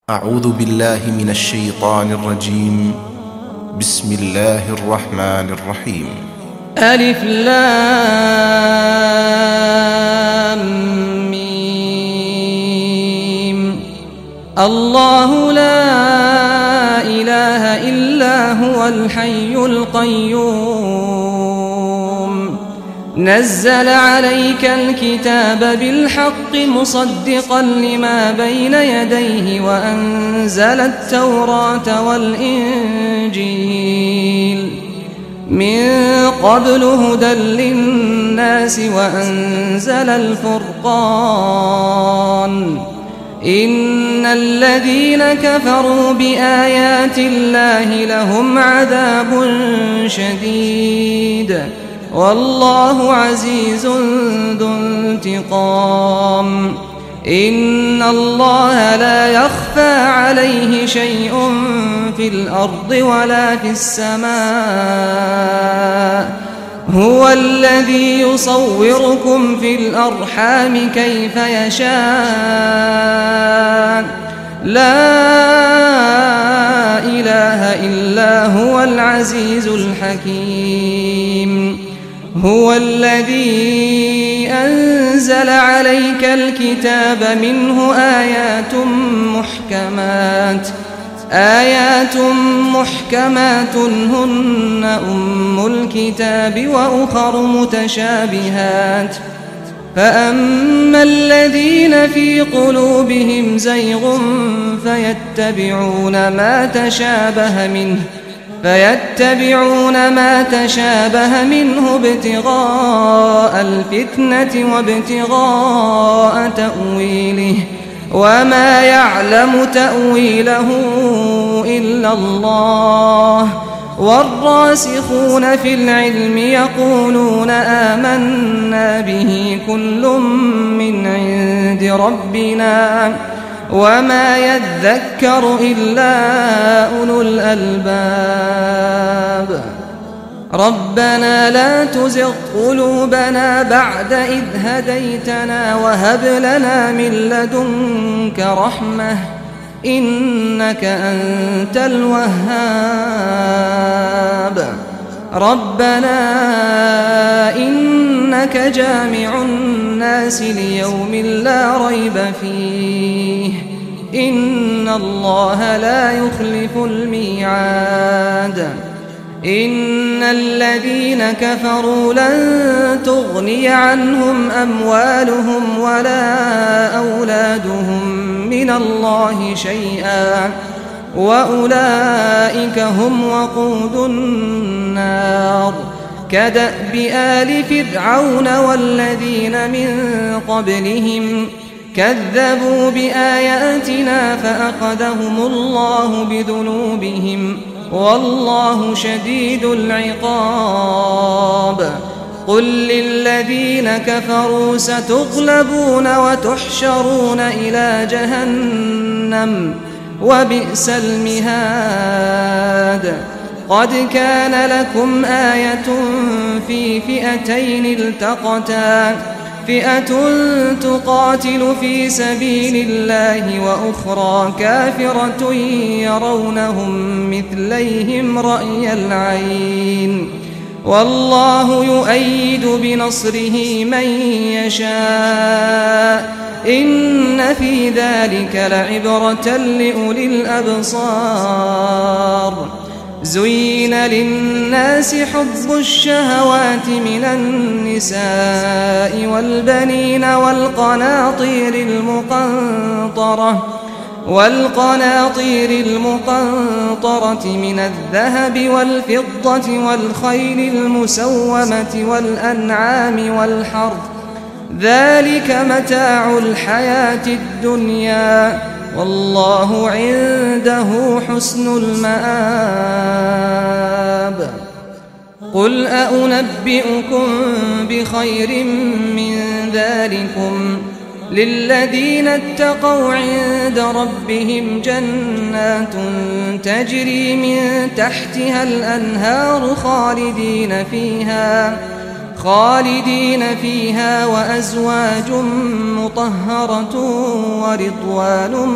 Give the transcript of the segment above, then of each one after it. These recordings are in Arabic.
أعوذ بالله من الشيطان الرجيم. بسم الله الرحمن الرحيم. ألف لام ميم. الله لا إله إلا هو الحي القيوم نزل عليك الكتاب بالحق مصدقا لما بين يديه وأنزل التوراة والإنجيل من قبل هدى للناس وأنزل الفرقان إن الذين كفروا بآيات الله لهم عذاب شديد والله عزيز ذو انتقام إن الله لا يخفى عليه شيء في الأرض ولا في السماء هو الذي يصوركم في الأرحام كيف يشاء لا إله إلا هو العزيز الحكيم هو الذي أنزل عليك الكتاب منه آيات محكمات هن أم الكتاب وأخر متشابهات فأما الذين في قلوبهم زيغ فيتبعون ما تشابه منه ابتغاء الفتنة وابتغاء تأويله وما يعلم تأويله إلا الله والراسخون في العلم يقولون آمنا به كل من عند ربنا وما يذكر إلا أولو الألباب ربنا لا تزغ قلوبنا بعد إذ هديتنا وهب لنا من لدنك رحمة إنك أنت الوهاب ربنا إنك جامع الناس ليوم لا ريب فيه إن الله لا يخلف الميعاد إن الذين كفروا لن تغني عنهم أموالهم ولا أولادهم من الله شيئا وأولئك هم وقود النار كدأب آل فرعون والذين من قبلهم كذبوا بآياتنا فأخذهم الله بذنوبهم والله شديد العقاب قل للذين كفروا ستغلبون وتحشرون إلى جهنم وبئس المهاد قد كان لكم آية في فئتين التقتا فئة تقاتل في سبيل الله وأخرى كافرة يرونهم مثليهم رأي العين والله يؤيد بنصره من يشاء إن في ذلك لعبرة لأولي الأبصار زين للناس حب الشهوات من النساء والبنين والقناطير المقنطرة من الذهب والفضة والخيل المسومة والأنعام والحرث ذلك متاع الحياة الدنيا والله عنده حسن المآب قل أنبئكم بخير من ذلكم للذين اتقوا عند ربهم جنات تجري من تحتها الأنهار خالدين فيها خالدين فيها وأزواج مطهرة ورضوان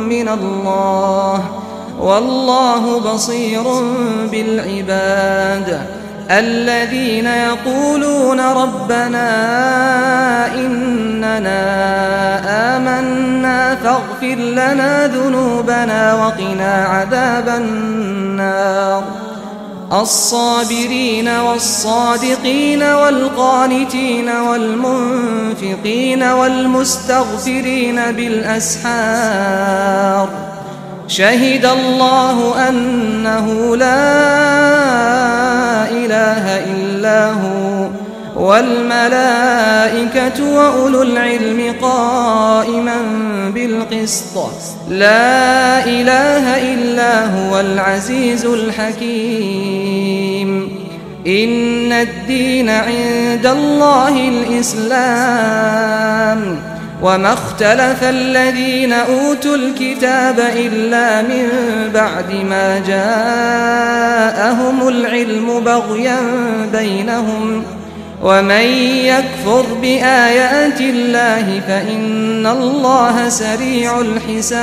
من الله والله بصير بالعباد الذين يقولون ربنا إننا آمنا فاغفر لنا ذنوبنا وقنا عذاب النار الصابرين والصادقين والقانتين والمنفقين والمستغفرين بالأسحار شهد الله أنه لا إله إلا هو والملائكة وأولو العلم قائما بالقسط لا إله إلا هو العزيز الحكيم إن الدين عند الله الإسلام وما اختلف الذين أوتوا الكتاب إلا من بعد ما جاءهم العلم بغيا بينهم ومن يكفر بآيات الله فإن الله سريع الحساب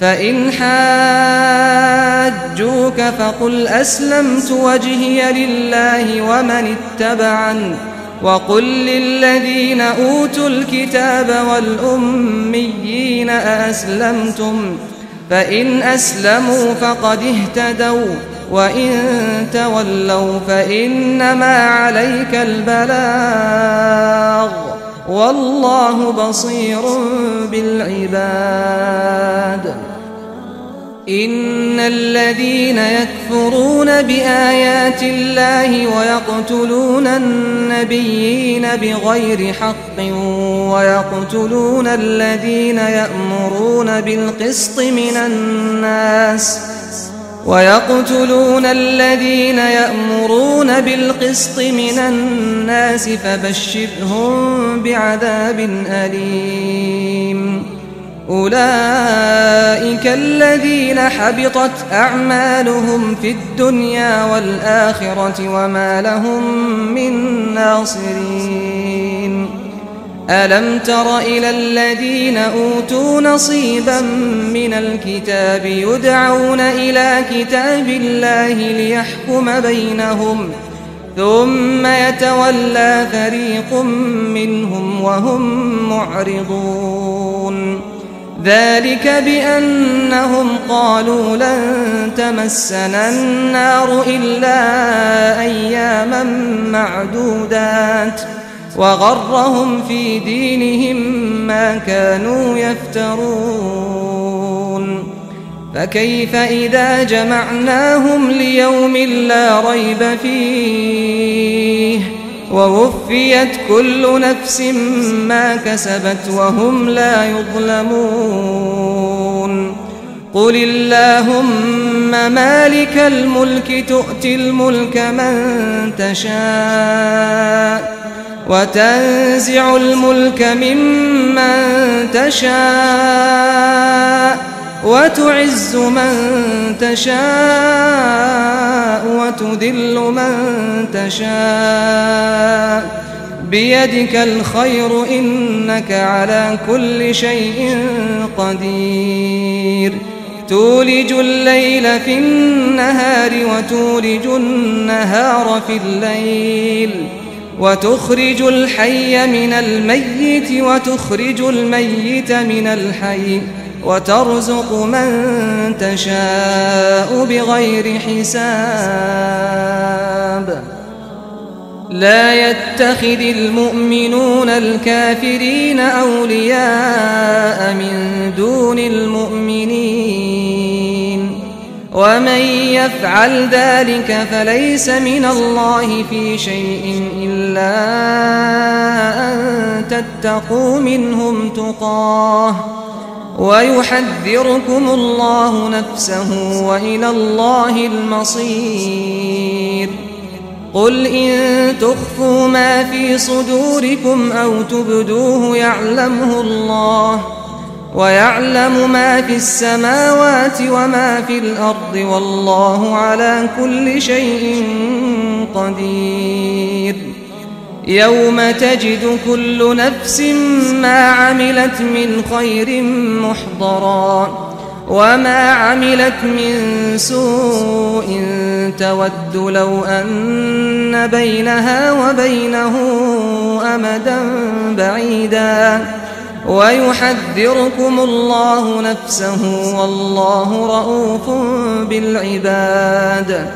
فإن حاجوك فقل أسلمت وجهي لله ومن اتبعني وقل للذين أوتوا الكتاب والأميين أأسلمتم فإن أسلموا فقد اهتدوا وإن تولوا فإنما عليك البلاغ والله بصير بالعباد إن الذين يكفرون بآيات الله ويقتلون النبيين بغير حق ويقتلون الذين يأمرون بالقسط من الناس فبشرهم بعذاب أليم أولئك الذين حبطت أعمالهم في الدنيا والآخرة وما لهم من ناصرين ألم تر إلى الذين أوتوا نصيبا من الكتاب يدعون إلى كتاب الله ليحكم بينهم ثم يتولى فريق منهم وهم معرضون ذلك بأنهم قالوا لن تمسنا النار إلا أياما معدودات وغرهم في دينهم ما كانوا يفترون فكيف إذا جمعناهم ليوم لا ريب فيه ووفيت كل نفس ما كسبت وهم لا يظلمون قل اللهم مالك الملك تؤتي الملك من تشاء وتنزع الملك ممن تشاء وتعز من تشاء وتذل من تشاء بيدك الخير إنك على كل شيء قدير تولج الليل في النهار وتولج النهار في الليل وتخرج الحي من الميت وتخرج الميت من الحي وترزق من تشاء بغير حساب لا يتخذ المؤمنون الكافرين أولياء من دون المؤمنين ومن يفعل ذلك فليس من الله في شيء إلا أن تتقوا منهم تقاه ويحذركم الله نفسه وإلى الله المصير قل إن تخفوا ما في صدوركم أو تبدوه يعلمه الله ويعلم ما في السماوات وما في الأرض والله على كل شيء قدير. يوم تجد كل نفس ما عملت من خير محضرا وما عملت من سوء تود لو أن بينها وبينه أمدا بعيدا ويحذركم الله نفسه والله رؤوف بالعباد.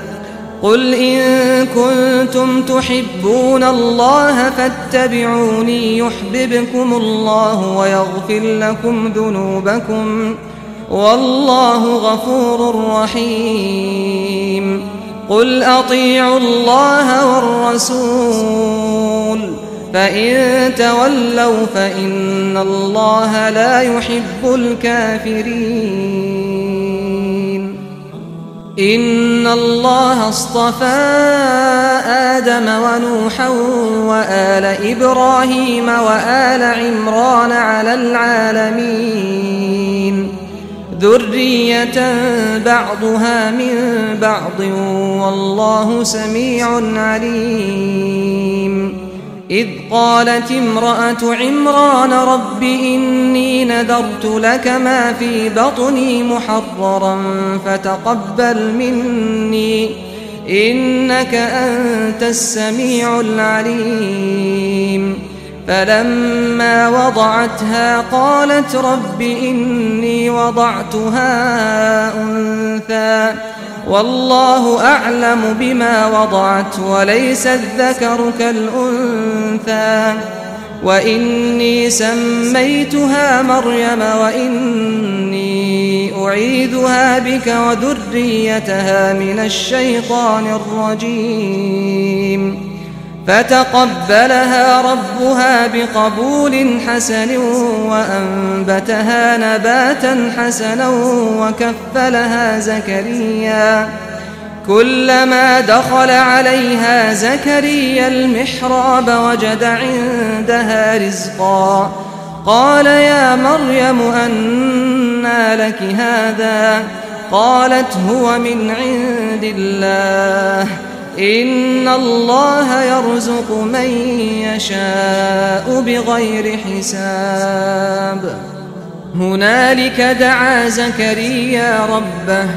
قل إن كنتم تحبون الله فاتبعوني يحببكم الله ويغفر لكم ذنوبكم والله غفور رحيم. قل أطيعوا الله والرسول فإن تولوا فإن الله لا يحب الكافرين. إن الله اصطفى آدم ونوحا وآل إبراهيم وآل عمران على العالمين ذرية بعضها من بعض والله سميع عليم. إذ قالت امرأة عمران رب إني نذرت لك ما في بطني محررا فتقبل مني إنك أنت السميع العليم. فلما وضعتها قالت رب إني وضعتها أنثى والله أعلم بما وضعت وليس الذكر كالأنثى وإني سميتها مريم وإني أعيذها بك وذريتها من الشيطان الرجيم. فتقبلها ربها بقبول حسن وأنبتها نباتا حسنا وكفلها زكريا. كلما دخل عليها زكريا المحراب وجد عندها رزقا قال يا مريم أنى لك هذا قالت هو من عند الله إن الله يرزق من يشاء بغير حساب. هنالك دعا زكريا ربه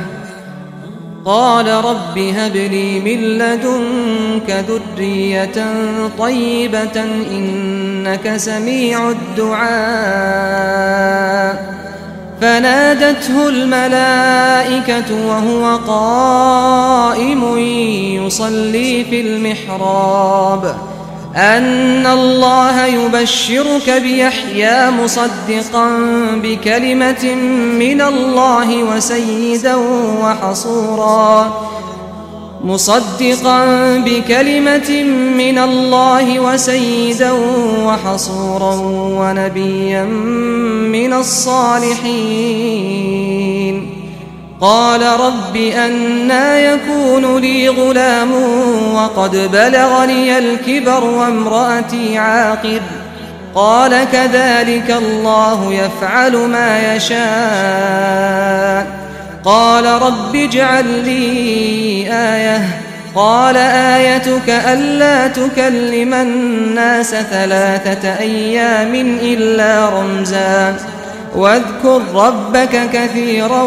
قال رب هب لي من لدنك ذرية طيبة إنك سميع الدعاء. فنادته الملائكة وهو قائم يصلي في المحراب أن الله يبشرك بيحيى مصدقا بكلمة من الله وسيدا وحصورا ونبيا من الصالحين. قال رب أنى يكون لي غلام وقد بلغني الكبر وامرأتي عاقر قال كذلك الله يفعل ما يشاء. قال رب اجعل لي آية قال آيتك ألا تكلم الناس 3 أيام إلا رمزا واذكر ربك كثيرا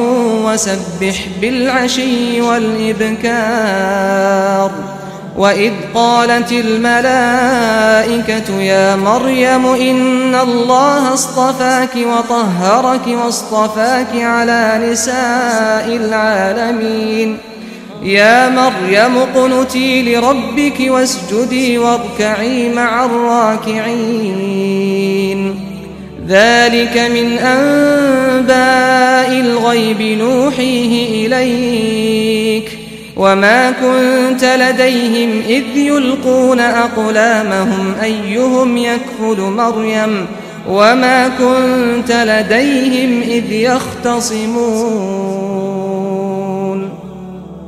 وسبح بالعشي والإبكار. وإذ قالت الملائكة يا مريم إن الله اصطفاك وطهرك واصطفاك على نساء العالمين. يا مريم اقنتي لربك واسجدي واركعي مع الراكعين. ذلك من أنباء الغيب نوحيه إليك وما كنت لديهم إذ يلقون أقلامهم أيهم يكفل مريم وما كنت لديهم إذ يختصمون.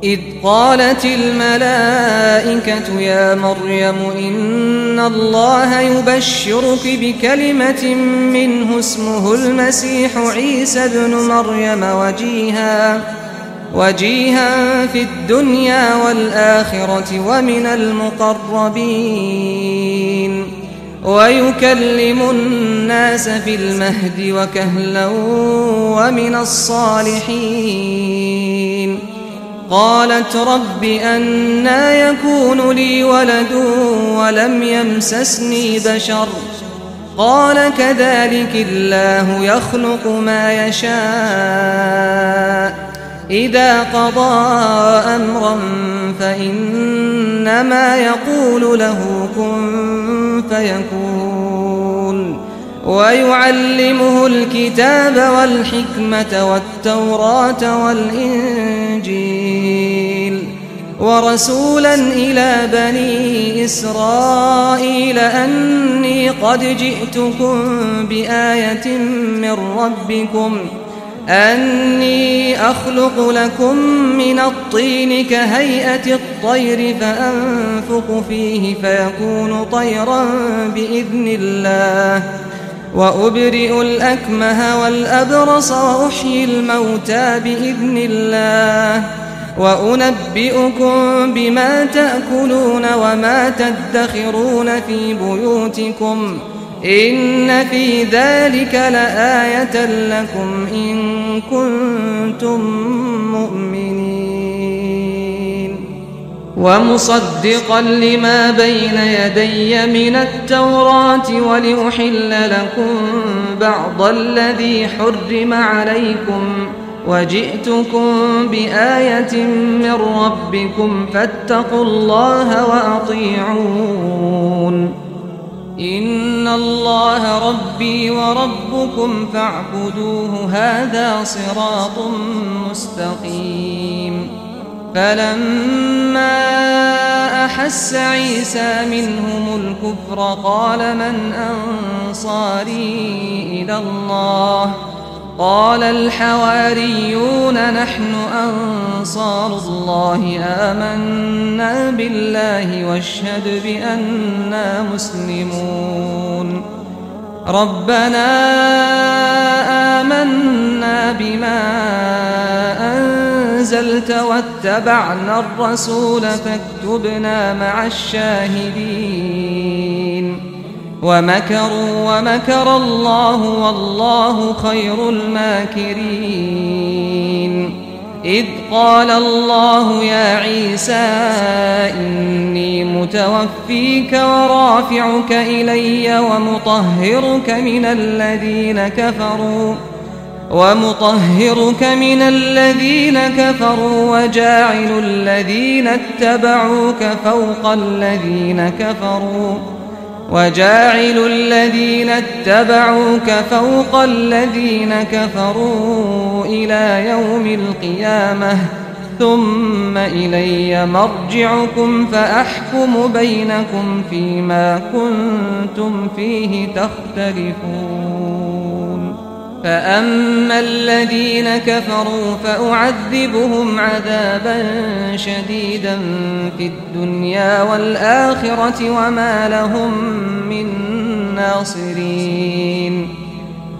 إذ قالت الملائكة يا مريم إن الله يبشرك بكلمة منه اسمه المسيح عيسى بن مريم وجيها في الدنيا والآخرة ومن المقربين ويكلم الناس في المهد وكهلا ومن الصالحين. قالت رب أنى يكون لي ولد ولم يمسسني بشر قال كذلك الله يخلق ما يشاء إذا قضى أمرا فإنما يقول له كن فيكون. ويعلمه الكتاب والحكمة والتوراة والإنجيل ورسولا إلى بني إسرائيل أني قد جئتكم بآية من ربكم أني أخلق لكم من الطين كهيئة الطير فأنفخ فيه فيكون طيرا بإذن الله وأبرئ الأكمه والأبرص وأحيي الموتى بإذن الله وأنبئكم بما تأكلون وما تدخرون في بيوتكم إن في ذلك لآية لكم إن كنتم مؤمنين. ومصدقا لما بين يدي من التوراة ولأحل لكم بعض الذي حرم عليكم وجئتكم بآية من ربكم فاتقوا الله وأطيعون. إن الله ربي وربكم فاعبدوه هذا صراط مستقيم. فلما أحس عيسى منهم الكفر قال من أنصاري إلى الله قال الحواريون نحن أنصار الله آمنا بالله واشهد بأننا مسلمون. ربنا آمنا بما أنزلت واتبعنا الرسول فاكتبنا مع الشاهدين. ومكروا ومكر الله والله خير الماكرين. إذ قال الله يا عيسى إني متوفيك ورافعك إلي ومطهرك من الذين كفروا وجاعل الذين اتبعوك فوق الذين كفروا إلى يوم القيامة ثم إلي مرجعكم فأحكم بينكم فيما كنتم فيه تختلفون. فأما الذين كفروا فأعذبهم عذابا شديدا في الدنيا والآخرة وما لهم من ناصرين.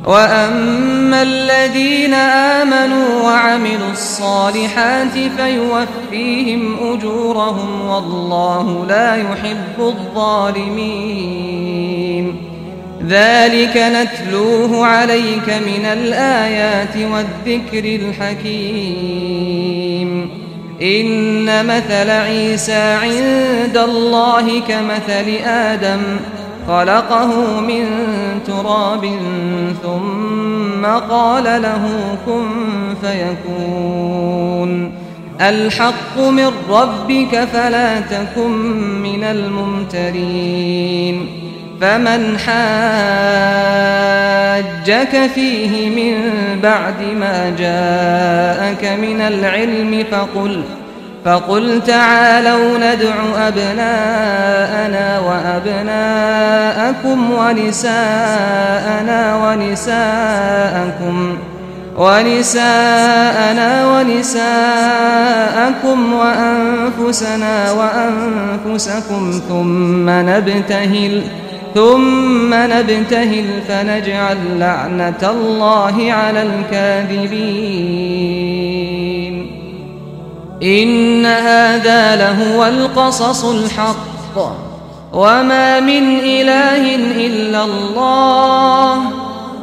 وأما الذين آمنوا وعملوا الصالحات فيوفيهم أجورهم والله لا يحب الظالمين. ذلك نتلوه عليك من الآيات والذكر الحكيم. إن مثل عيسى عند الله كمثل آدم خلقه من تراب ثم قال له كن فيكون. الحق من ربك فلا تكن من الممترين. فمن حاجك فيه من بعد ما جاءك من العلم فقل تعالوا ندع أبناءنا وأبناءكم ونساءنا ونساءكم ونساءنا ونساءكم وأنفسنا وأنفسكم ثم نبتهل فنجعل لعنة الله على الكاذبين. إن هذا لهو القصص الحق وما من إله إلا الله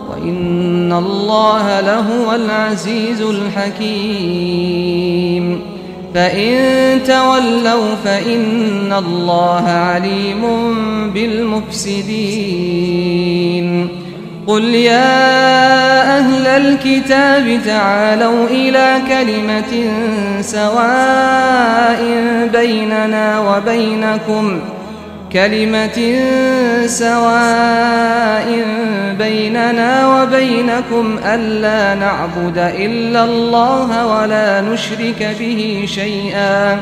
وإن الله لهو العزيز الحكيم. فإن تولوا فإن الله عليم بالمفسدين. قل يا أهل الكتاب تعالوا إلى كلمة سواء بيننا وبينكم ألا نعبد إلا الله ولا نشرك به شيئا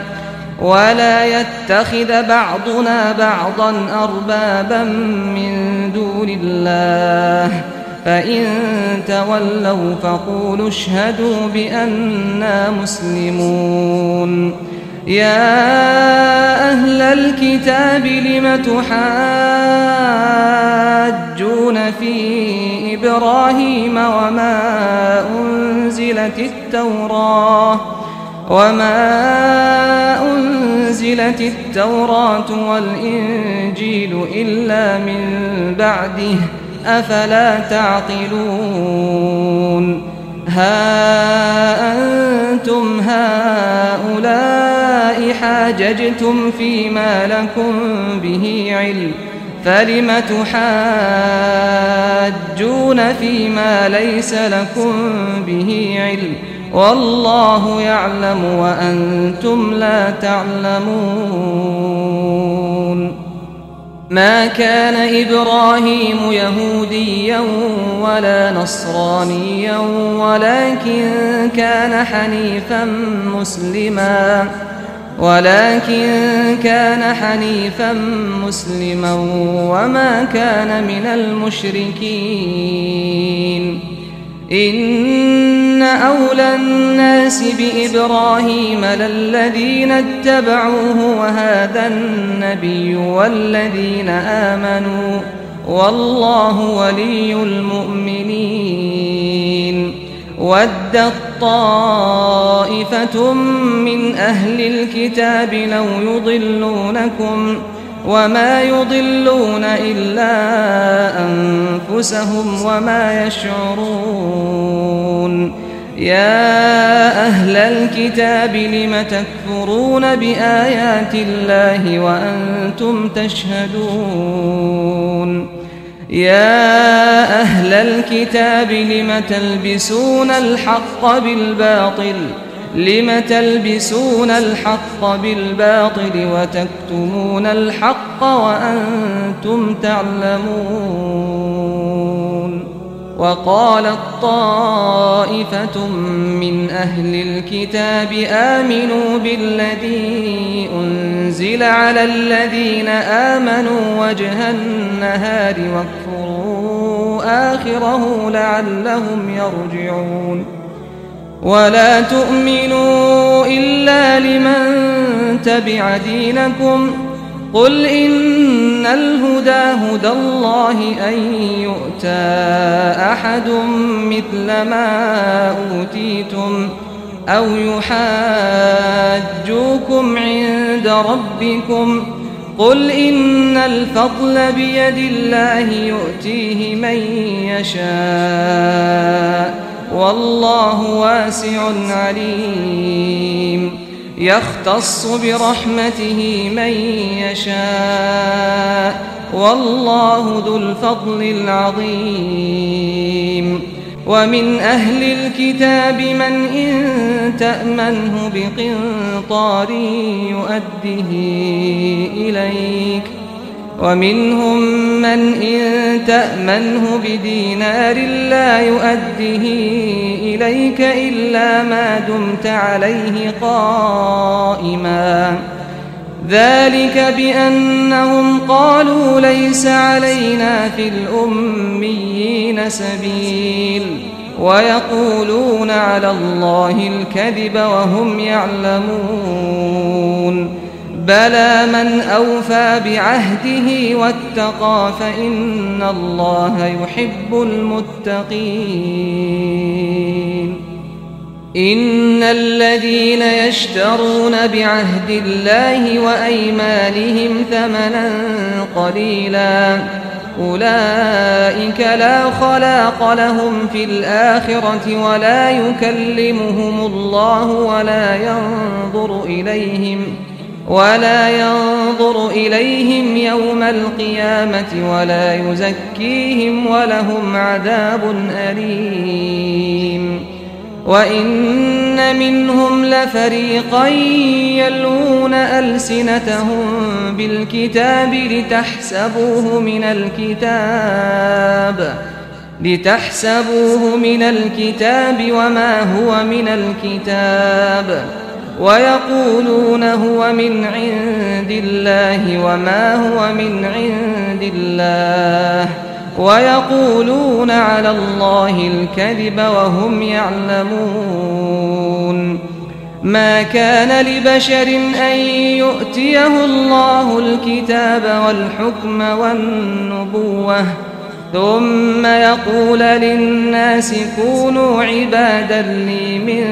ولا يتخذ بعضنا بعضا أربابا من دون الله فإن تولوا فقولوا اشهدوا بأننا مسلمون. يا أهل الكتاب لم تحاجون في إبراهيم وما أنزلت التوراة والإنجيل إلا من بعده أفلا تعقلون. ها أنتم هؤلاء حاججتم فيما لكم به علم فلم تحاجون فيما ليس لكم به علم والله يعلم وأنتم لا تعلمون. ما كان إبراهيم يهوديا ولا نصرانيا ولكن كان حنيفا مسلما وما كان من المشركين. إن أولى الناس بإبراهيم للذين اتبعوه وهذا النبي والذين آمنوا والله ولي المؤمنين. ودت طائفة من أهل الكتاب لو يضلونكم وما يضلون إلا أنفسهم وما يشعرون. يا أهل الكتاب لم تكفرون بآيات الله وأنتم تشهدون. يا أهل الكتاب لم تلبسون الحق بالباطل وتكتمون الحق وأنتم تعلمون. وقالت طائفة من أهل الكتاب آمنوا بالذي أنزل على الذين آمنوا وجه النهار واكفروا آخره لعلهم يرجعون. ولا تؤمنوا إلا لمن تبع دينكم قل إن الهدى هدى الله أن يؤتى أحد مثل ما أوتيتم أو يحاجوكم عند ربكم قل إن الفضل بيد الله يؤتيه من يشاء والله واسع عليم. يختص برحمته من يشاء والله ذو الفضل العظيم. ومن أهل الكتاب من إن تأمنه بقنطار يؤده إليك ومنهم من إن تأمنه بدينار لا يؤده إليك إلا ما دمت عليه قائما ذلك بأنهم قالوا ليس علينا في الأميين سبيل ويقولون على الله الكذب وهم يعلمون بلى من أوفى بعهده واتقى فإن الله يحب المتقين إن الذين يشترون بعهد الله وأيمانهم ثمنا قليلا أولئك لا خلاق لهم في الآخرة ولا يكلمهم الله ولا ينظر إليهم يوم القيامة ولا يزكيهم ولهم عذاب أليم وإن منهم لفريقا يلوون ألسنتهم بالكتاب لتحسبوه من الكتاب وما هو من الكتاب ويقولون هو من عند الله وما هو من عند الله ويقولون على الله الكذب وهم يعلمون ما كان لبشر أن يؤتيه الله الكتاب والحكم والنبوة ثم يقول للناس كونوا عبادا لي من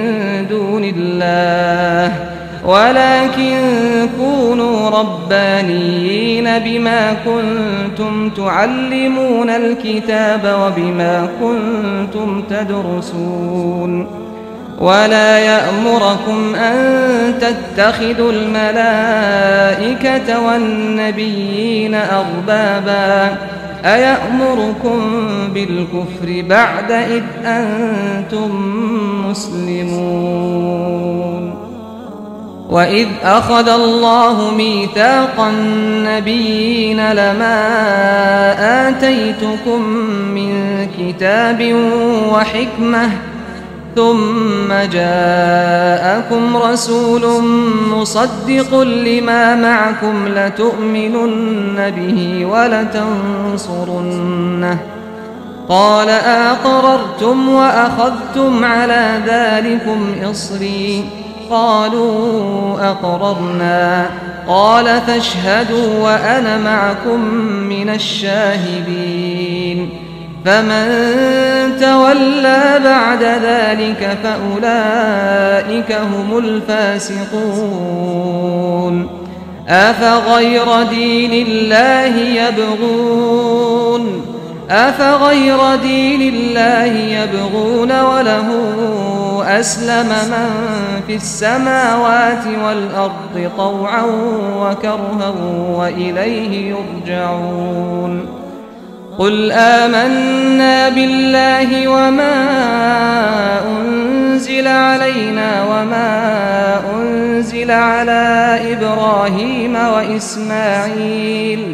دون الله ولكن كونوا ربانيين بما كنتم تعلمون الكتاب وبما كنتم تدرسون ولا يأمركم أن تتخذوا الملائكة والنبيين أربابا أيأمركم بالكفر بعد إذ أنتم مسلمون وإذ أخذ الله ميثاق النبيين لما آتيتكم من كتاب وحكمة ثم جاءكم رسول مصدق لما معكم لتؤمنن به ولتنصرنه قال أقررتم وأخذتم على ذلكم إصري قالوا أقررنا قال فاشهدوا وأنا معكم من الشاهدين فمن تولى بعد ذلك فأولئك هم الفاسقون أفغير دين الله يبغون وله أسلم من في السماوات والأرض طوعا وكرها وإليه يرجعون قل آمنا بالله وما أنزل علينا وما أنزل على إبراهيم وإسماعيل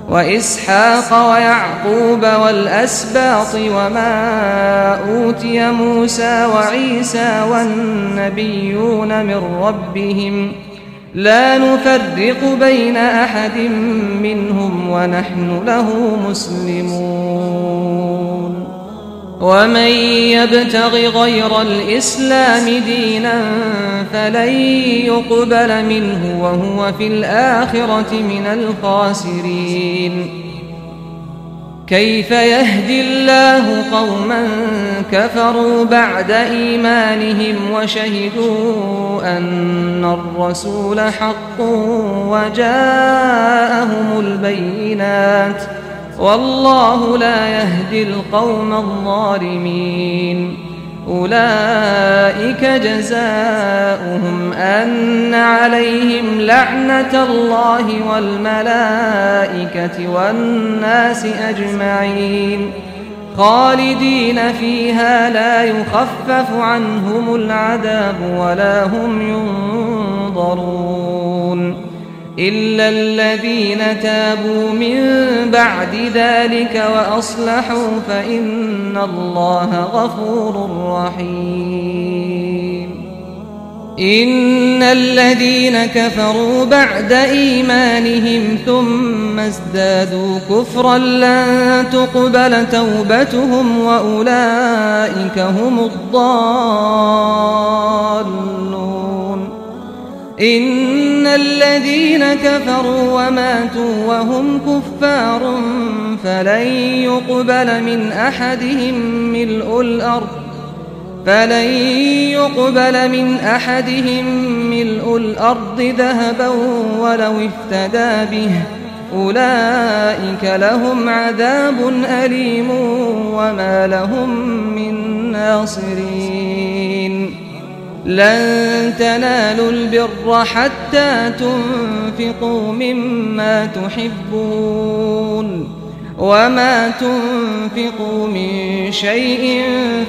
وإسحاق ويعقوب والأسباط وما أوتي موسى وعيسى والنبيون من ربهم لا نفرق بين أحد منهم ونحن له مسلمون ومن يبتغ غير الإسلام دينا فلن يقبل منه وهو في الآخرة من الخاسرين كيف يهدي الله قوما كفروا بعد إيمانهم وشهدوا أن الرسول حق وجاءهم البينات والله لا يهدي القوم الظالمين أولئك جزاؤهم أن عليهم لعنة الله والملائكة والناس أجمعين خالدين فيها لا يخفف عنهم العذاب ولا هم ينظرون إلا الذين تابوا من بعد ذلك وأصلحوا فإن الله غفور رحيم إن الذين كفروا بعد إيمانهم ثم ازدادوا كفرا لن تقبل توبتهم وأولئك هم الضالون. إن الذين كفروا وماتوا وهم كفار فلن يقبل من أحدهم ملء الأرض ذهبا ولو افتدى به أولئك لهم عذاب أليم وما لهم من ناصرين. لن تنالوا البر حتى تنفقوا مما تحبون وما تنفقوا من شيء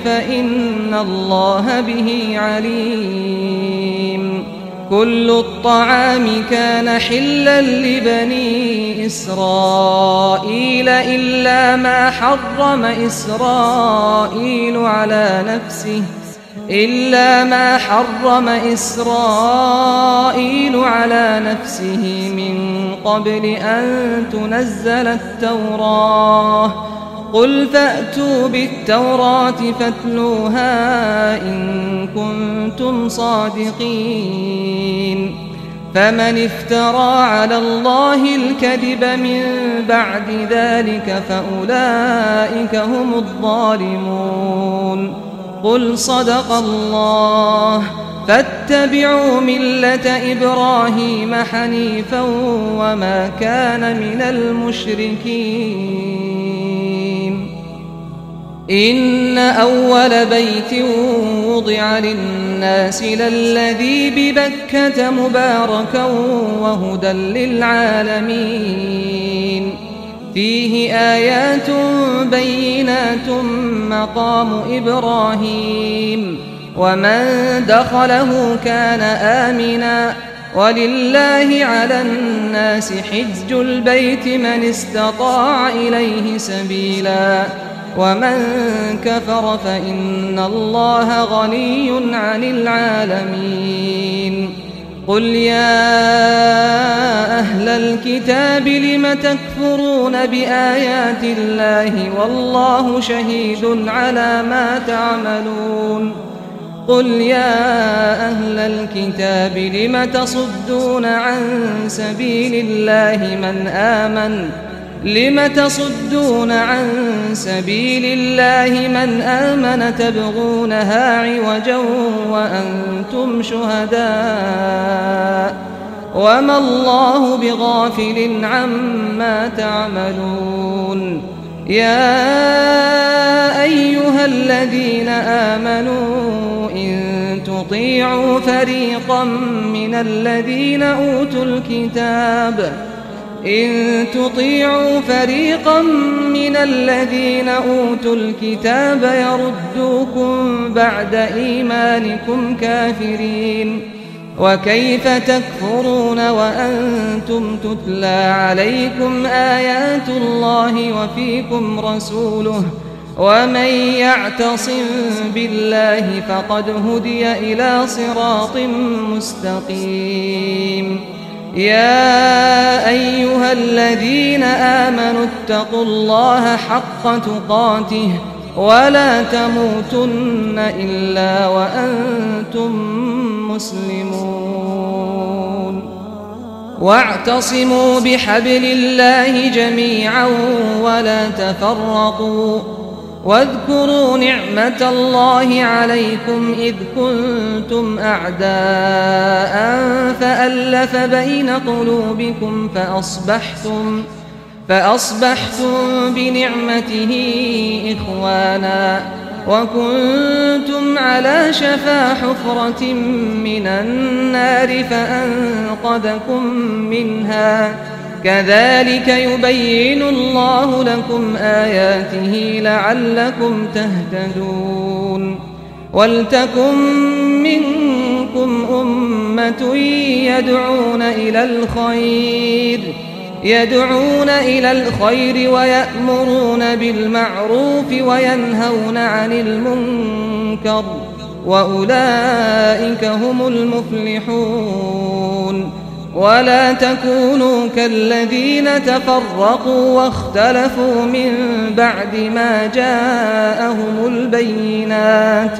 فإن الله به عليم. كل الطعام كان حلا لبني إسرائيل إلا ما حرم إسرائيل على نفسه من قبل أن تنزل التوراة. قل فأتوا بالتوراة فاتلوها إن كنتم صادقين. فمن افترى على الله الكذب من بعد ذلك فأولئك هم الظالمون. قل صدق الله فاتبعوا ملة إبراهيم حنيفا وما كان من المشركين. إن أول بيت وضع للناس للذي ببكة مباركا وهدى للعالمين. فيه آيات بينات مقام إبراهيم ومن دخله كان آمنا ولله على الناس حج البيت من استطاع إليه سبيلا ومن كفر فإن الله غني عن العالمين. قل يا أهل الكتاب لم تكفرون بآيات الله والله شهيد على ما تعملون. قل يا أهل الكتاب لم تصدون عن سبيل الله من آمن تبغونها عوجا وأنتم شهداء وما الله بغافل عما تعملون. يا أيها الذين آمنوا إن تطيعوا فريقا من الذين أوتوا الكتاب يردوكم بعد إيمانكم كافرين. وكيف تكفرون وأنتم تتلى عليكم آيات الله وفيكم رسوله ومن يعتصم بالله فقد هدي إلى صراط مستقيم. يا أيها الذين آمنوا اتقوا الله حق تقاته ولا تموتن إلا وأنتم مسلمون. واعتصموا بحبل الله جميعا ولا تفرقوا. واذكروا نعمة الله عليكم إذ كنتم أعداء فألف بين قلوبكم فأصبحتم بنعمته إخوانا وكنتم على شفا حفرة من النار فأنقذكم منها. كذلك يبين الله لكم آياته لعلكم تهتدون. ولتكن منكم أمة يدعون إلى الخير ويأمرون بالمعروف وينهون عن المنكر وأولئك هم المفلحون. ولا تكونوا كالذين تفرقوا واختلفوا من بعد ما جاءهم البينات،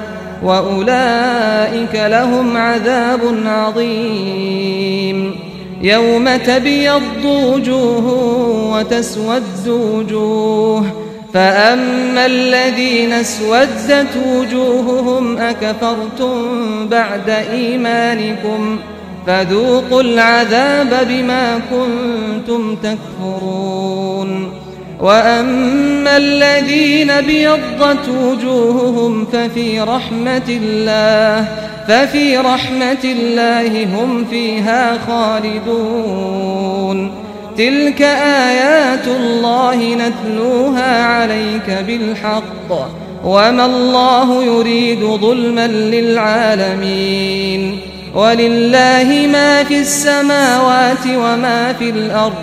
وأولئك لهم عذاب عظيم. يوم تبيض وجوه وتسود وجوه، فأما الذين اسودت وجوههم أكفرتم بعد إيمانكم فذوقوا العذاب بما كنتم تكفرون. وأما الذين ابيضت وجوههم ففي رحمة الله هم فيها خالدون. تلك آيات الله نتلوها عليك بالحق، وما الله يريد ظلما للعالمين. ولله ما في السماوات وما في الأرض،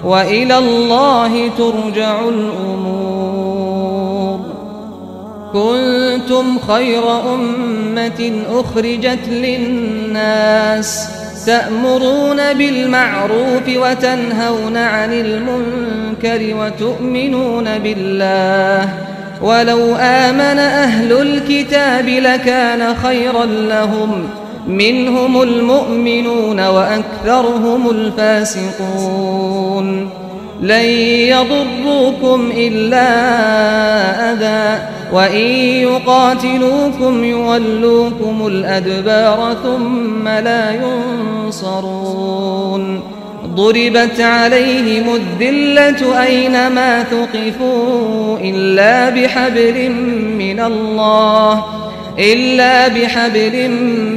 وإلى الله ترجع الأمور. كنتم خير أمة أخرجت للناس تأمرون بالمعروف وتنهون عن المنكر وتؤمنون بالله. ولو آمن أهل الكتاب لكان خيرا لهم، منهم المؤمنون وأكثرهم الفاسقون. لن يضروكم إلا أذى، وإن يقاتلوكم يولوكم الأدبار ثم لا ينصرون. ضربت عليهم الذلة أينما ثقفوا إلا بحبل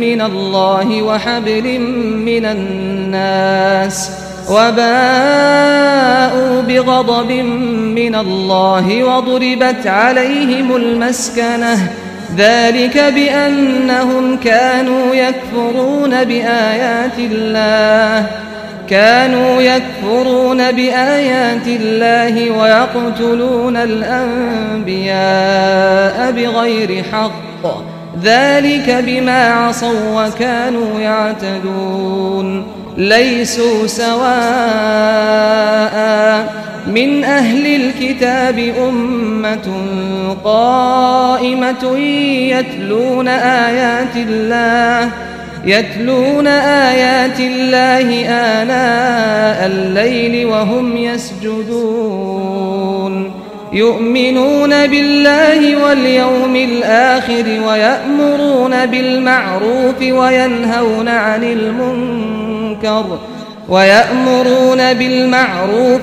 من الله وحبل من الناس، وباءوا بغضب من الله وضربت عليهم المسكنة، ذلك بأنهم كانوا يكفرون بآيات الله ويقتلون الأنبياء بغير حق، ذلك بما عصوا وكانوا يعتدون. ليسوا سواء من أهل الكتاب أمة قائمة يتلون آيات الله آناء الليل وهم يسجدون، يؤمنون بالله واليوم الآخر ويأمرون بالمعروف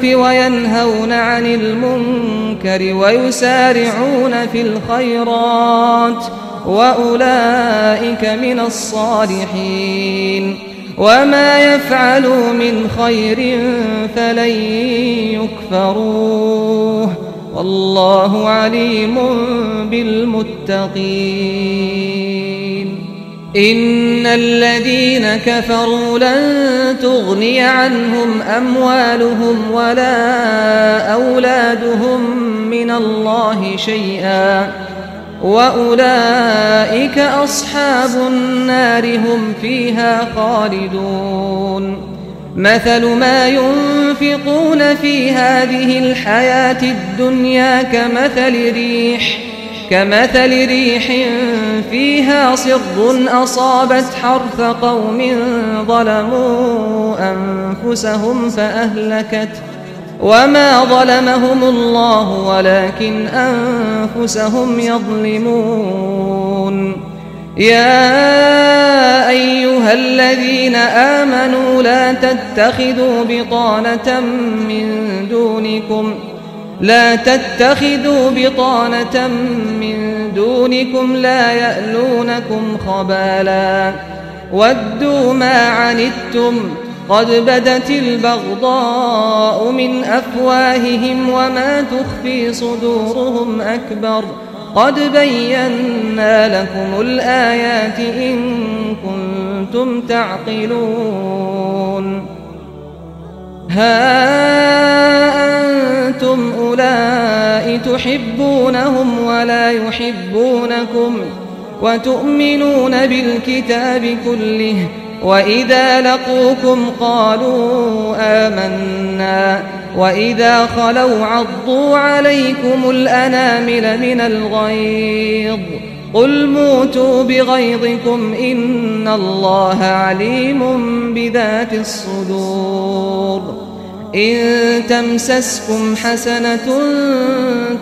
وينهون عن المنكر ويسارعون في الخيرات، وأولئك من الصالحين. وما يفعلوا من خير فلن يكفروه، والله عليم بالمتقين. إن الذين كفروا لن تغني عنهم أموالهم ولا أولادهم من الله شيئا، وأولئك أصحاب النار هم فيها خالدون. مثل ما ينفقون في هذه الحياة الدنيا كمثل ريح فيها صر أصابت حرث قوم ظلموا أنفسهم فأهلكت، وما ظلمهم الله ولكن أنفسهم يظلمون. يا أيها الذين آمنوا لا تتخذوا بطانة من دونكم لا يألونكم خبالا ودوا ما عنتم قد بدت البغضاء من أفواههم وما تخفي صدورهم أكبر قد بينا لكم الآيات إن كنتم تعقلون. ها أنتم أولئك تحبونهم ولا يحبونكم وتؤمنون بالكتاب كله، وإذا لقوكم قالوا آمنا، وإذا خلوا عضوا عليكم الأنامل من الغيظ. قل موتوا بغيظكم إن الله عليم بذات الصدور. إن تمسسكم حسنة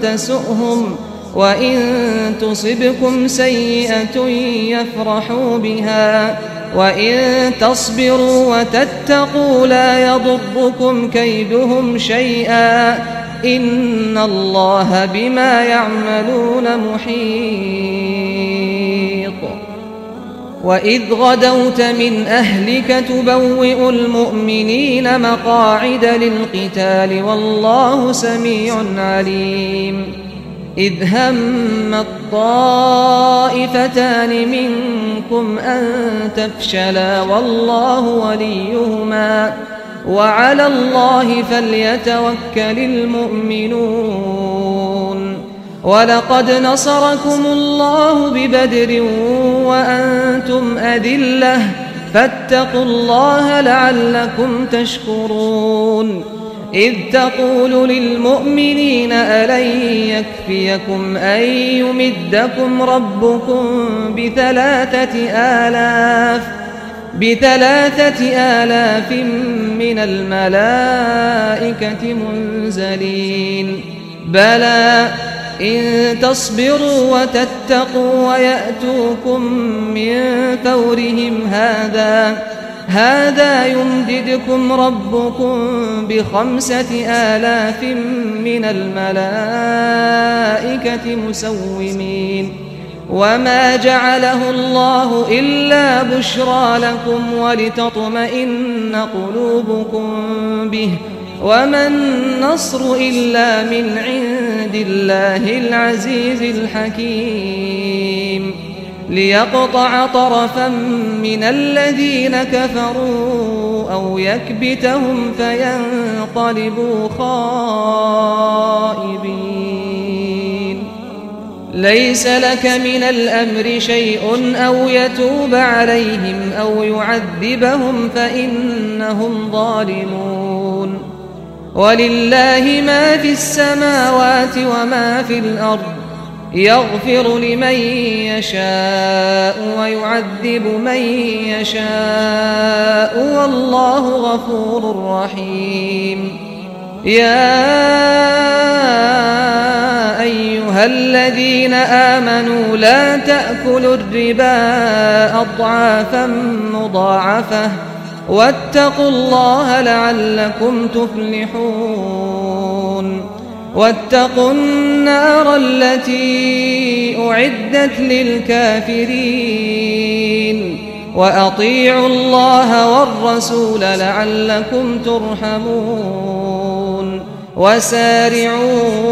تسؤهم، وإن تصبكم سيئة يفرحوا بها، وإن تصبروا وتتقوا لا يضركم كيدهم شيئا، إن الله بما يعملون محيط. وإذ غدوت من أهلك تبوئ المؤمنين مقاعد للقتال والله سميع عليم. إذ هم الطائفتان منكم أن تفشلا والله وليهما، وعلى الله فليتوكل المؤمنون. ولقد نصركم الله ببدر وأنتم أذلة، فاتقوا الله لعلكم تشكرون. إذ تقول للمؤمنين ألن يكفيكم أن يمدكم ربكم ب3,000 من الملائكة منزلين؟ بلى، إن تصبروا وتتقوا ويأتوكم من فورهم هذا يمددكم ربكم ب5,000 من الملائكة مسومين. وما جعله الله إلا بشرى لكم ولتطمئن قلوبكم به، وما النصر إلا من عند الله العزيز الحكيم. ليقطع طرفا من الذين كفروا أو يكبتهم فينقلبوا خائبين. ليس لك من الأمر شيء أو يتوب عليهم أو يعذبهم فإنهم ظالمون. ولله ما في السماوات وما في الأرض، يغفر لمن يشاء ويعذب من يشاء، والله غفور رحيم. يا أيها الذين آمنوا لا تأكلوا الربا أضعافا مضاعفة، واتقوا الله لعلكم تفلحون. واتقوا النار التي أعدت للكافرين، وأطيعوا الله والرسول لعلكم ترحمون. وسارعوا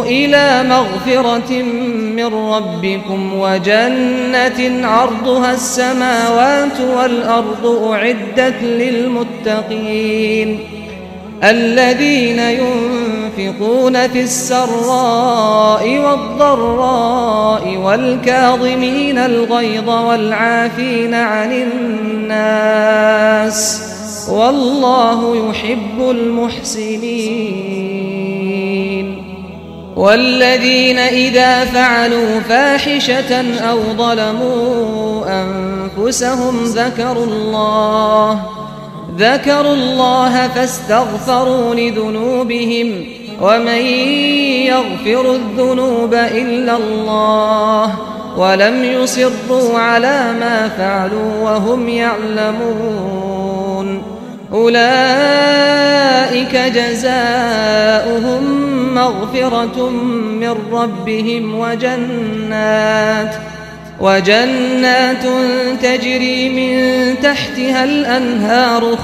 إلى مغفرة من ربكم وجنة عرضها السماوات والأرض أعدت للمتقين، الذين ينفقون في السراء والضراء والكاظمين الغيظ والعافين عن الناس، والله يحب المحسنين. والذين إذا فعلوا فاحشة أو ظلموا أنفسهم ذكروا الله فاستغفروا لذنوبهم، ومن يغفر الذنوب إلا الله، ولم يصروا على ما فعلوا وهم يعلمون. أولئك جزاؤهم مغفرة من ربهم وجنات تجري من تحتها الأنهار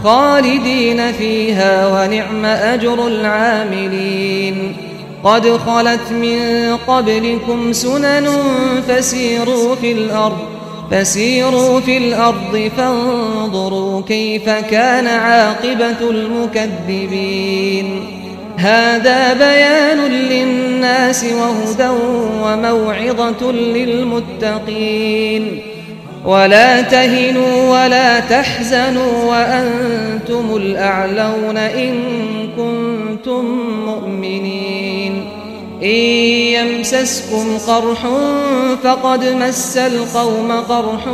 خالدين فيها ونعم أجر العاملين. قد خلت من قبلكم سنن فسيروا في الأرض فانظروا كيف كان عاقبة المكذبين. هذا بيان للناس وهدى وموعظة للمتقين ولا تهنوا ولا تحزنوا وأنتم الأعلون إن كنتم مؤمنين إن يمسسكم قرح فقد مس القوم قرح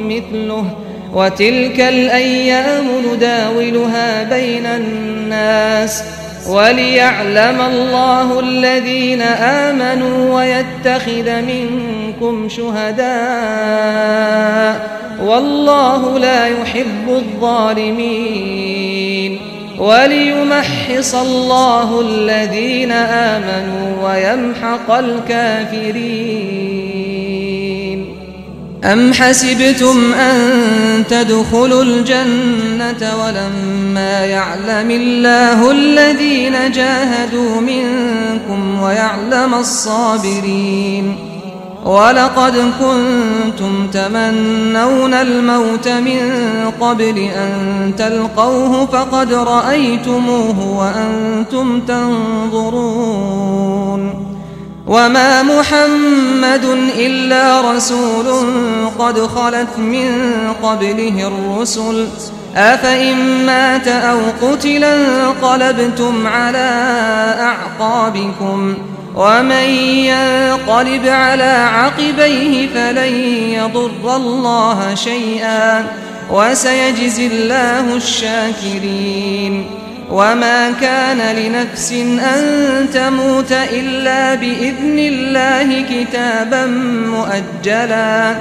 مثله وتلك الأيام نداولها بين الناس وليعلم الله الذين آمنوا ويتخذ منكم شهداء والله لا يحب الظالمين وليمحص الله الذين آمنوا ويمحق الكافرين. أم حسبتم أن تدخلوا الجنة ولما يعلم الله الذين جاهدوا منكم ويعلم الصابرين ولقد كنتم تمنون الموت من قبل أن تلقوه فقد رأيتموه وأنتم تنظرون وما محمد إلا رسول قد خلت من قبله الرسل أفإن مات أو قتلا انقلبتم على أعقابكم ومن ينقلب على عقبيه فلن يضر الله شيئا وسيجزي الله الشاكرين. وما كان لنفس أن تموت إلا بإذن الله كتابا مؤجلا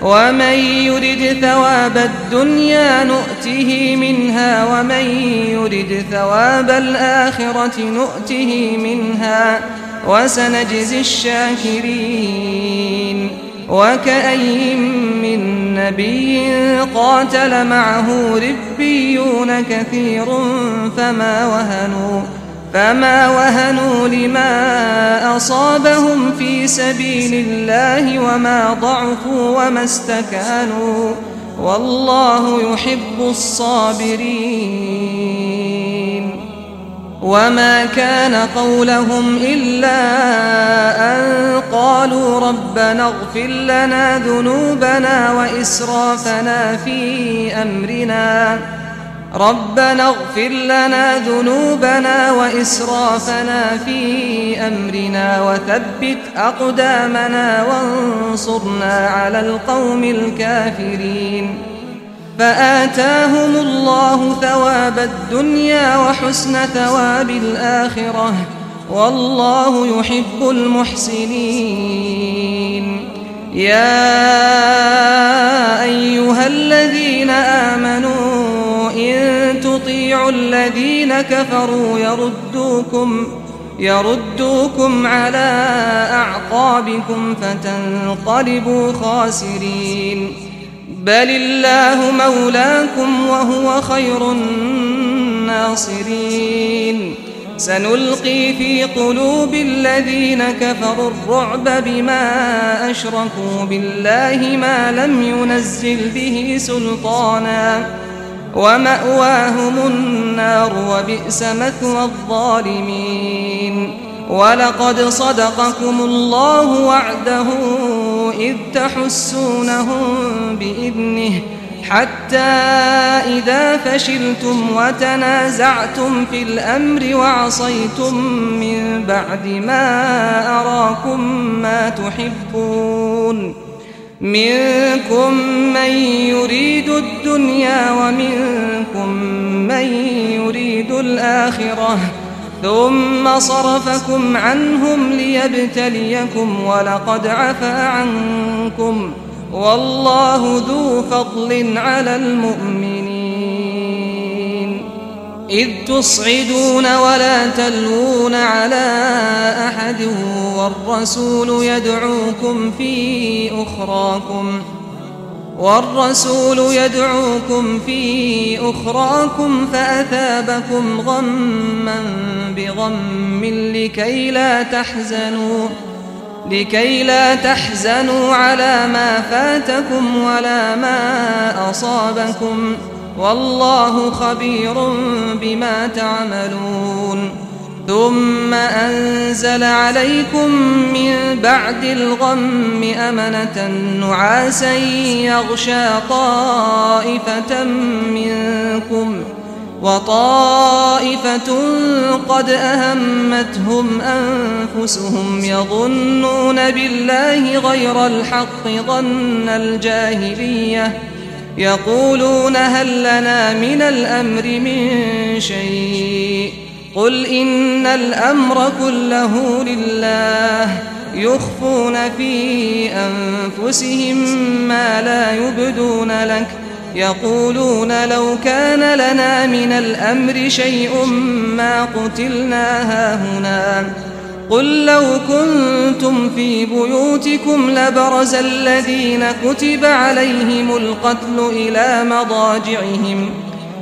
ومن يرد ثواب الدنيا نؤته منها ومن يرد ثواب الآخرة نؤته منها وسنجزي الشاكرين. وكأي من نبي قاتل معه ربيون كثير فما وهنوا لما أصابهم في سبيل الله وما ضعفوا وما استكانوا والله يحب الصابرين. وما كان قولهم إلا أن قالوا ربنا اغفر لنا ذنوبنا وإسرافنا في أمرنا وثبت أقدامنا وانصرنا على القوم الكافرين. فآتاهم الله ثواب الدنيا وحسن ثواب الآخرة والله يحب المحسنين. يا أيها الذين آمنوا إن تطيعوا الذين كفروا يردوكم على أعقابكم فتنقلبوا خاسرين. بل الله مولاكم وهو خير الناصرين. سنلقي في قلوب الذين كفروا الرعب بما أشركوا بالله ما لم ينزل به سلطانا ومأواهم النار وبئس مثوى الظالمين. ولقد صدقكم الله وعده إذ تحسونهم بإذنه حتى إذا فشلتم وتنازعتم في الأمر وعصيتم من بعد ما أراكم ما تحبون منكم من يريد الدنيا ومنكم من يريد الآخرة ثم صرفكم عنهم ليبتليكم ولقد عفا عنكم والله ذو فضل على المؤمنين. إذ تصعدون ولا تلوون على أحد والرسول يدعوكم في أخراكم فأثابكم غما بغم لكي لا تحزنوا على ما فاتكم ولا ما أصابكم والله خبير بما تعملون. ثم أنزل عليكم من بعد الغم أمنة نعاسا يغشى طائفة منكم وطائفة قد أهمتهم أنفسهم يظنون بالله غير الحق ظن الجاهلية يقولون هل لنا من الأمر من شيء قل إن الأمر كله لله يخفون في أنفسهم ما لا يبدون لك يقولون لو كان لنا من الأمر شيء ما قتلنا هاهنا قل لو كنتم في بيوتكم لبرز الذين كتب عليهم القتل إلى مضاجعهم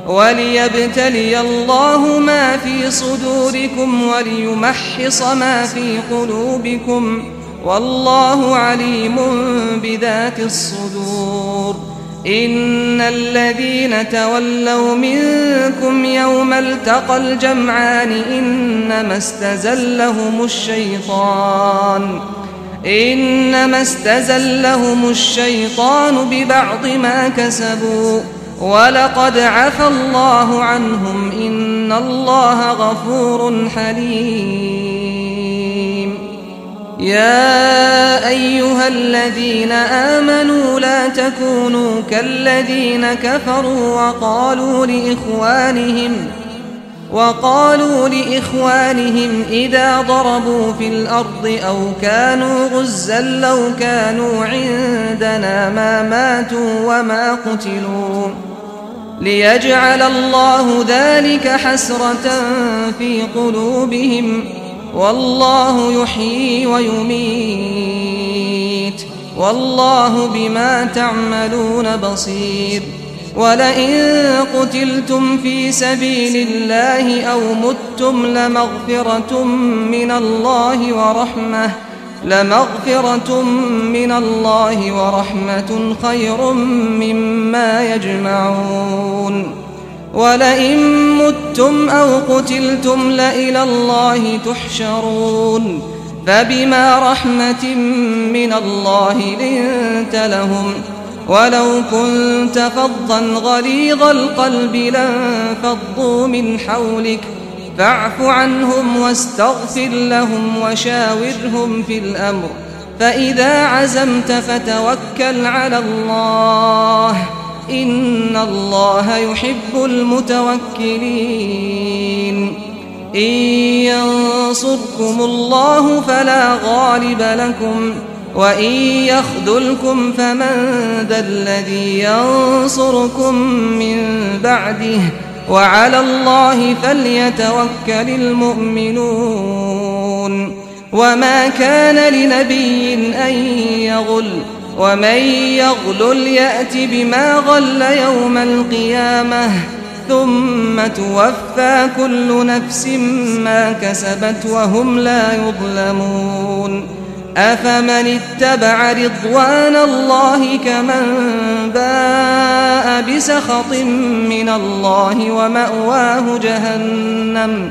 وليبتلي الله ما في صدوركم وليمحص ما في قلوبكم والله عليم بذات الصدور إن الذين تولوا منكم يوم التقى الجمعان إنما استزلهم الشيطان ببعض ما كسبوا ولقد عفى الله عنهم إن الله غفور حليم يا أيها الذين آمنوا لا تكونوا كالذين كفروا وقالوا لإخوانهم إذا ضربوا في الأرض أو كانوا غزا لو كانوا عندنا ما ماتوا وما قتلوا ليجعل الله ذلك حسرة في قلوبهم والله يحيي ويميت والله بما تعملون بصير ولئن قتلتم في سبيل الله أو متم لمغفرة من الله ورحمة خير مما يجمعون ولئن متم أو قتلتم لإلى الله تحشرون فبما رحمة من الله لنت لهم ولو كنت فظا غليظ القلب لانفضوا من حولك فاعف عنهم واستغفر لهم وشاورهم في الأمر فإذا عزمت فتوكل على الله إن الله يحب المتوكلين إن ينصركم الله فلا غالب لكم وإن يخذلكم فمن ذا الذي ينصركم من بعده وعلى الله فليتوكل المؤمنون وما كان لنبي أن يغل ومن يغلل يأت بما غل يوم القيامة ثم توفى كل نفس ما كسبت وهم لا يظلمون أفمن اتبع رضوان الله كمن باء بسخط من الله ومأواه جهنم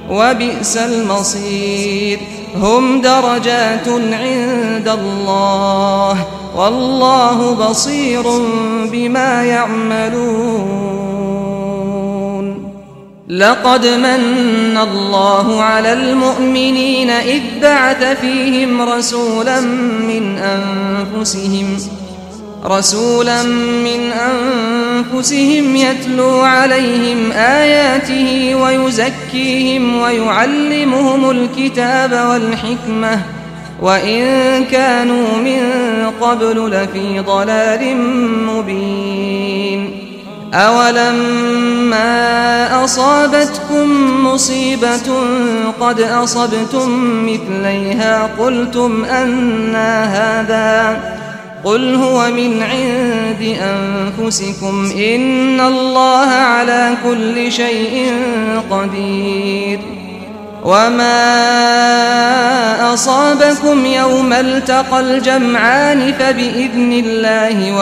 وبئس المصير هم درجات عند الله والله بصير بما يعملون لقد من الله على المؤمنين إذ بعث فيهم رسولا من أنفسهم يتلو عليهم آياته ويزكيهم ويعلمهم الكتاب والحكمة وإن كانوا من قبل لفي ضلال مبين أولما أصابتكم مصيبة قد أصبتم مثليها قلتم أنى هذا قل هو من عند أنفسكم إن الله على كل شيء قدير وما أصابكم يوم التقى الجمعان فبإذن الله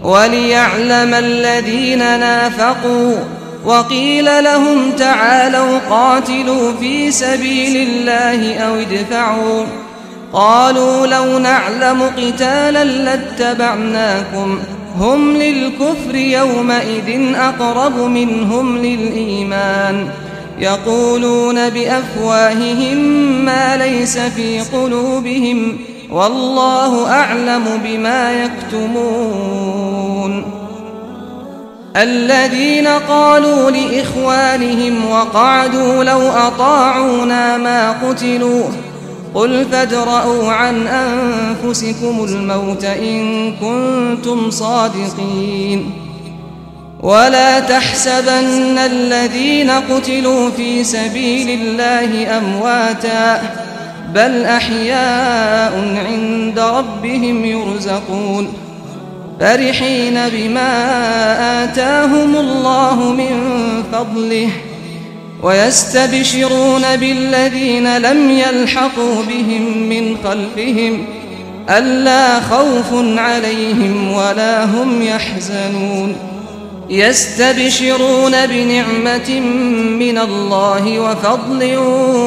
وليعلم الذين نافقوا وقيل لهم تعالوا قاتلوا في سبيل الله أو ادفعوا قالوا لو نعلم قتالا لاتبعناكم هم للكفر يومئذ أقرب منهم للإيمان يقولون بأفواههم ما ليس في قلوبهم والله أعلم بما يكتمون الذين قالوا لإخوانهم وقعدوا لو أطاعونا ما قتلوا قل فادرءوا عن أنفسكم الموت إن كنتم صادقين ولا تحسبن الذين قتلوا في سبيل الله أمواتا بل أحياء عند ربهم يرزقون فرحين بما آتاهم الله من فضله ويستبشرون بالذين لم يلحقوا بهم من خلفهم ألا خوف عليهم ولا هم يحزنون يستبشرون بنعمة من الله وفضل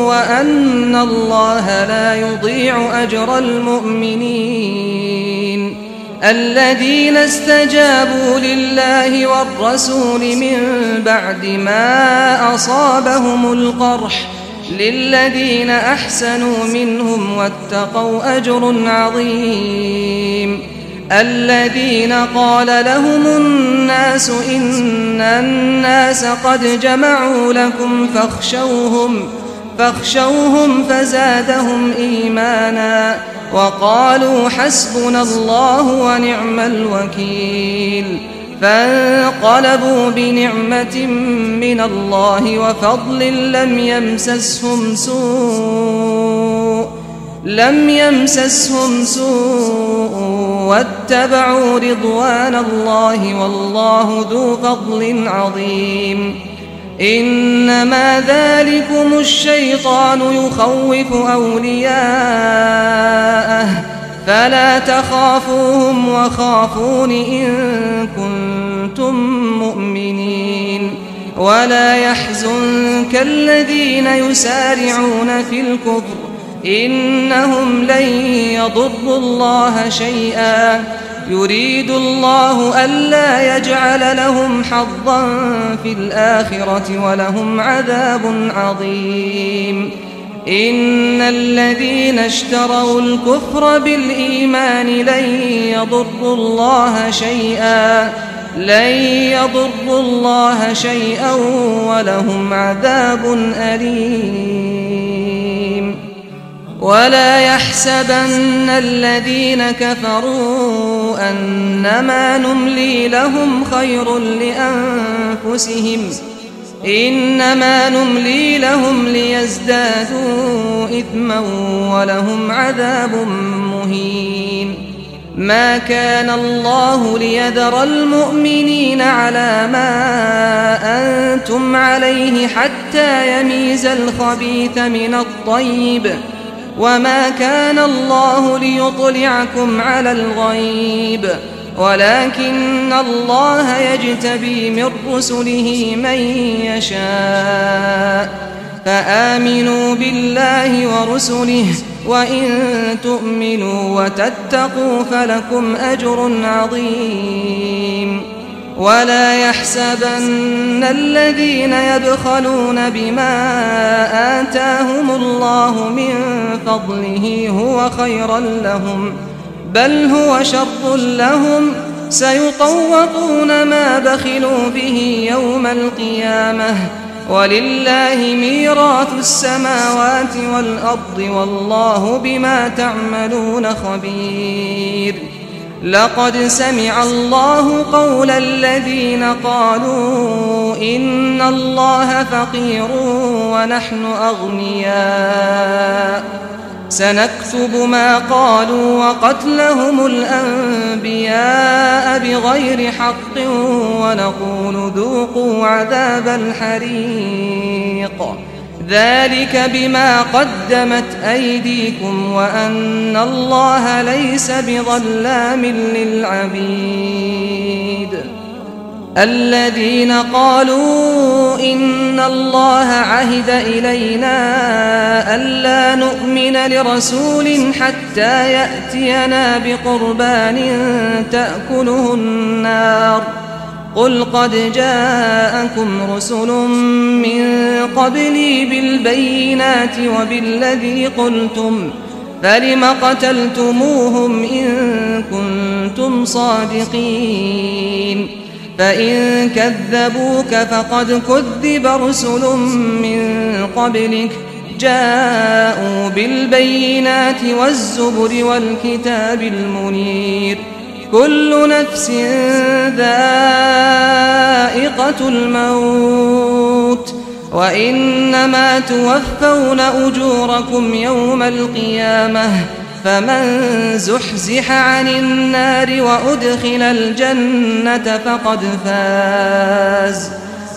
وأن الله لا يضيع أجر المؤمنين الذين استجابوا لله والرسول من بعد ما أصابهم القرح للذين أحسنوا منهم واتقوا أجر عظيم الذين قال لهم الناس إن الناس قد جمعوا لكم فاخشوهم فزادهم إيمانا وقالوا حسبنا الله ونعم الوكيل فانقلبوا بنعمة من الله وفضل لم يمسسهم سوء واتبعوا رضوان الله والله ذو فضل عظيم إنما ذلكم الشيطان يخوف أولياءه فلا تخافوهم وخافون إن كنتم مؤمنين ولا يحزنك الذين يسارعون في الكفر إنهم لن يضروا الله شيئا يريد الله ألا يجعل لهم حظا في الآخرة ولهم عذاب عظيم إن الذين اشتروا الكفر بالإيمان لن يضروا الله شيئا ولهم عذاب أليم ولا يحسبن الذين كفروا أنما نملي لهم خير لأنفسهم إنما نملي لهم ليزدادوا إثما ولهم عذاب مهين ما كان الله ليذر المؤمنين على ما أنتم عليه حتى يميز الخبيث من الطيب وما كان الله ليطلعكم على الغيب ولكن الله يجتبي من رسله من يشاء فآمنوا بالله ورسله وإن تؤمنوا وتتقوا فلكم أجر عظيم ولا يحسبن الذين يبخلون بما آتاهم الله من فضله هو خيرا لهم بل هو شر لهم سيطوقون ما بخلوا به يوم القيامة ولله ميراث السماوات والأرض والله بما تعملون خبير لقد سمع الله قول الذين قالوا إن الله فقير ونحن أغنياء سنكتب ما قالوا وقتلهم الأنبياء بغير حق ونقول ذوقوا عذاب الحريق ذلك بما قدمت أيديكم وأن الله ليس بظلام للعبيد الذين قالوا إن الله عهد إلينا ألا نؤمن لرسول حتى يأتينا بقربان تأكله النار قل قد جاءكم رسل من قبلي بالبينات وبالذي قلتم فلم قتلتموهم إن كنتم صادقين فإن كذبوك فقد كذب رسل من قبلك جاءوا بالبينات والزبر والكتاب المنير كل نفس ذائقة الموت وإنما توفون أجوركم يوم القيامة فمن زحزح عن النار وأدخل الجنة فقد فاز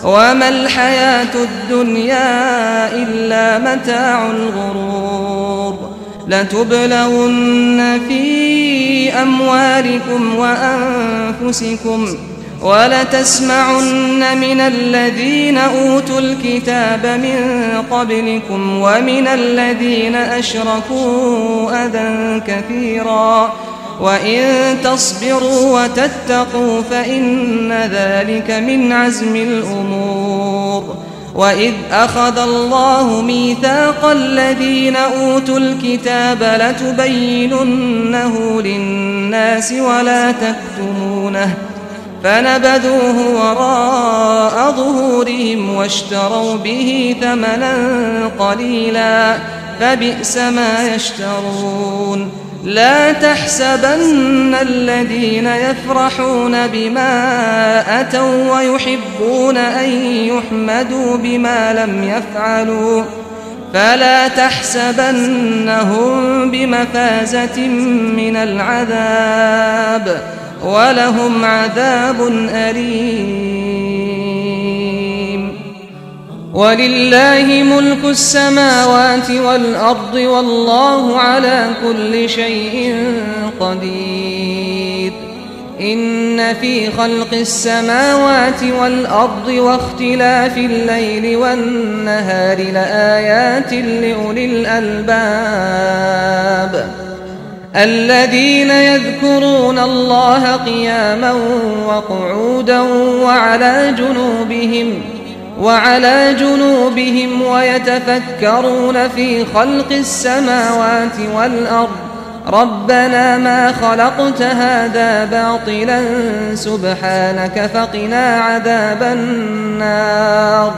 وما الحياة الدنيا إلا متاع الغرور لتبلغن في أموالكم وأنفسكم ولتسمعن من الذين أوتوا الكتاب من قبلكم ومن الذين أشركوا أذى كثيرا وإن تصبروا وتتقوا فإن ذلك من عزم الأمور وإذ أخذ الله ميثاق الذين أوتوا الكتاب لتبيننه للناس ولا تكتمونه فنبذوه وراء ظهورهم واشتروا به ثمنا قليلا فبئس ما يشترون لا تحسبن الذين يفرحون بما أتوا ويحبون أن يحمدوا بما لم يفعلوا فلا تحسبنهم بمفازة من العذاب ولهم عذاب أليم ولله ملك السماوات والأرض والله على كل شيء قدير إن في خلق السماوات والأرض واختلاف الليل والنهار لآيات لأولي الألباب الذين يذكرون الله قياما وقعودا وعلى جنوبهم ويتفكرون في خلق السماوات والأرض ربنا ما خلقت هذا باطلا سبحانك فقنا عذاب النار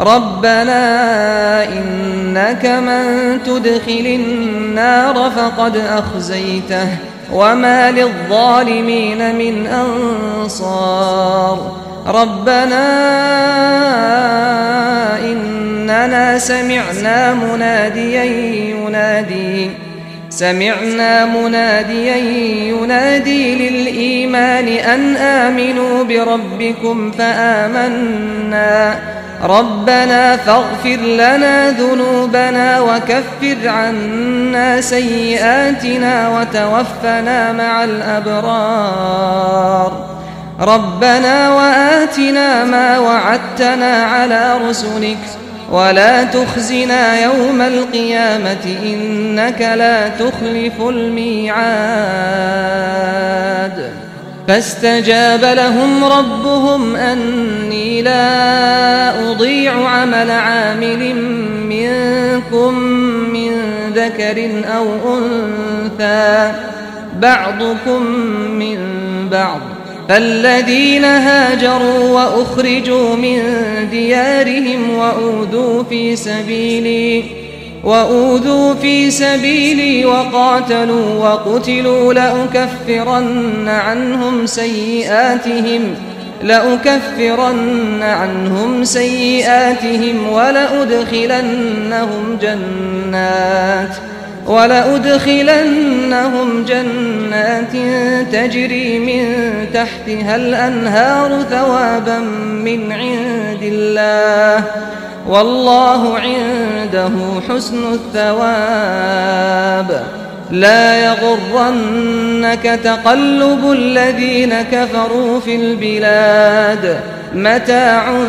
ربنا إنك من تدخل النار فقد أخزيته وما للظالمين من أنصار ربنا إننا سمعنا مناديا ينادي للإيمان أن آمنوا بربكم فآمنا ربنا فاغفر لنا ذنوبنا وكفر عنا سيئاتنا وتوفنا مع الأبرار ربنا وآتنا ما وعدتنا على رسلك ولا تخزنا يوم القيامة إنك لا تخلف الميعاد فاستجاب لهم ربهم أني لا أضيع عمل عامل منكم من ذكر أو أنثى بعضكم من بعض فالذين هاجروا وأخرجوا من ديارهم وأوذوا في سبيلي وقاتلوا وقتلوا لأكفرن عنهم سيئاتهم ولأدخلنهم جنات تجري من تحتها الأنهار ثوابا من عند الله والله عنده حسن الثواب لا يغرنك تقلب الذين كفروا في البلاد متاع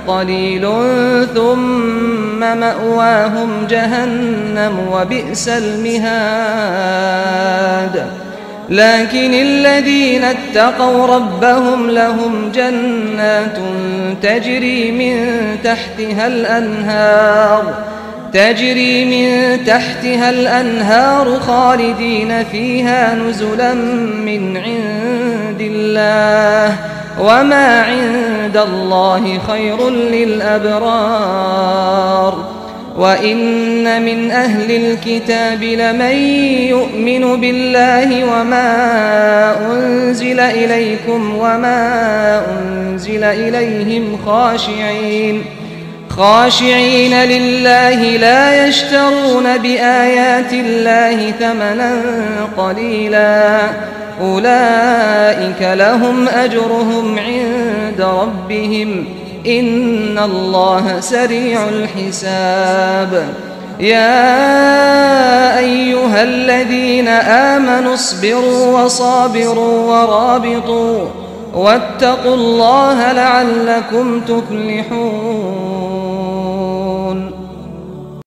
قليل ثم مأواهم جهنم وبئس المهاد لكن الذين اتقوا ربهم لهم جنات تجري من تحتها الأنهار خالدين فيها نزلا من عند الله وما عند الله خير للأبرار وإن من أهل الكتاب لمن يؤمن بالله وما أنزل إليكم وما أنزل إليهم خاشعين لله لا يشترون بآيات الله ثمنا قليلا أولئك لهم أجرهم عند ربهم إن الله سريع الحساب يا أيها الذين آمنوا اصبروا وصابروا ورابطوا واتقوا الله لعلكم تفلحون